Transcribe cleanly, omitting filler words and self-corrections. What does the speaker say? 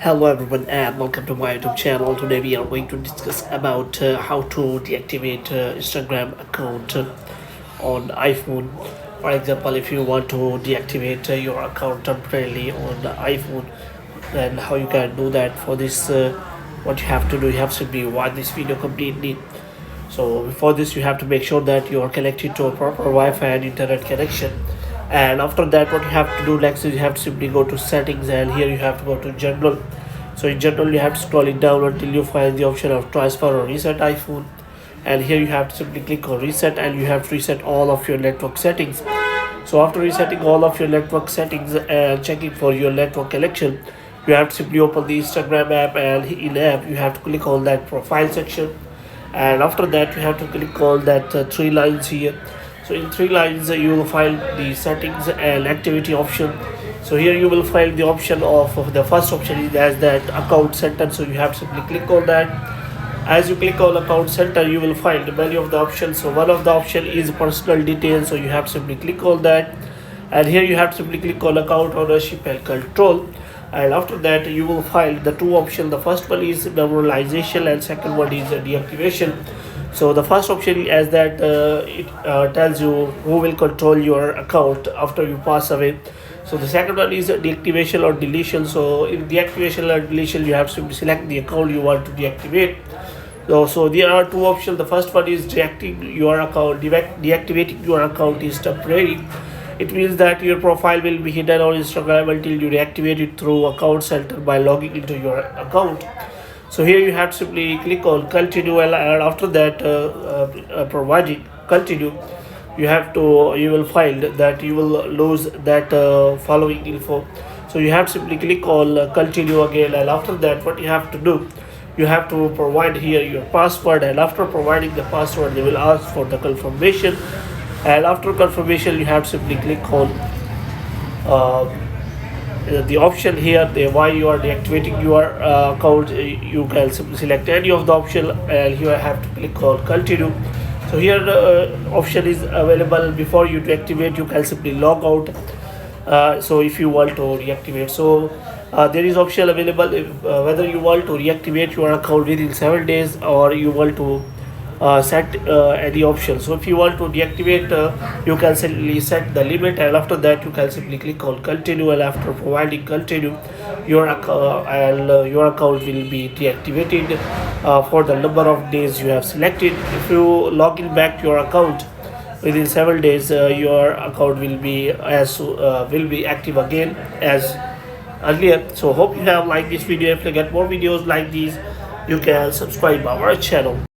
Hello everyone and welcome to my YouTube channel. Today we are going to discuss about how to deactivate Instagram account on iPhone. For example, if you want to deactivate your account temporarily on the iPhone, then how you can do that. For this, what you have to do, you have to be watch this video completely. So before this, you have to make sure that you are connected to a proper Wi-Fi and internet connection. And after that, what you have to do next is you have to simply go to settings, and here you have to go to general. So in general, you have to scroll it down until you find the option of transfer or reset iPhone, and here you have to simply click on reset, and you have to reset all of your network settings. So after resetting all of your network settings and checking for your network connection, you have to simply open the Instagram app, and in app you have to click on that profile section, and after that you have to click on that three lines here. So in three lines you will find the settings and activity option. So here you will find the option of the first option is as that account center. So you have to simply click on that. As you click on account center, you will find many of the options. So one of the option is personal details, so you have to simply click on that, and here you have to simply click on account ownership and control. And after that you will find the two options. The first one is memorization and second one is deactivation. So the first option is that it tells you who will control your account after you pass away. So the second one is deactivation or deletion. So in deactivation or deletion, you have to select the account you want to deactivate. So there are two options. The first one is deactivating your account. Deactivating your account is temporary. It means that your profile will be hidden on Instagram until you reactivate it through account center by logging into your account. So here you have to simply click on continue, and after that providing continue, you will find that you will lose that following info. So you have to simply click on continue again, and after that what you have to do, you have to provide here your password, and after providing the password they will ask for the confirmation, and after confirmation you have to simply click on uh, the option here, the why you are deactivating your account. You can simply select any of the option, and here I have to click on continue. So here option is available. Before you deactivate, you can simply log out. So if you want to reactivate, so there is option available if, whether you want to reactivate your account within 7 days or you want to set any option. So if you want to deactivate, you can simply set the limit, and after that you can simply click on continue, and after providing continue, your account will be deactivated for the number of days you have selected. If you log in back to your account within 7 days, your account will be active again as earlier. So hope you have liked this video. If you get more videos like these, you can subscribe our channel.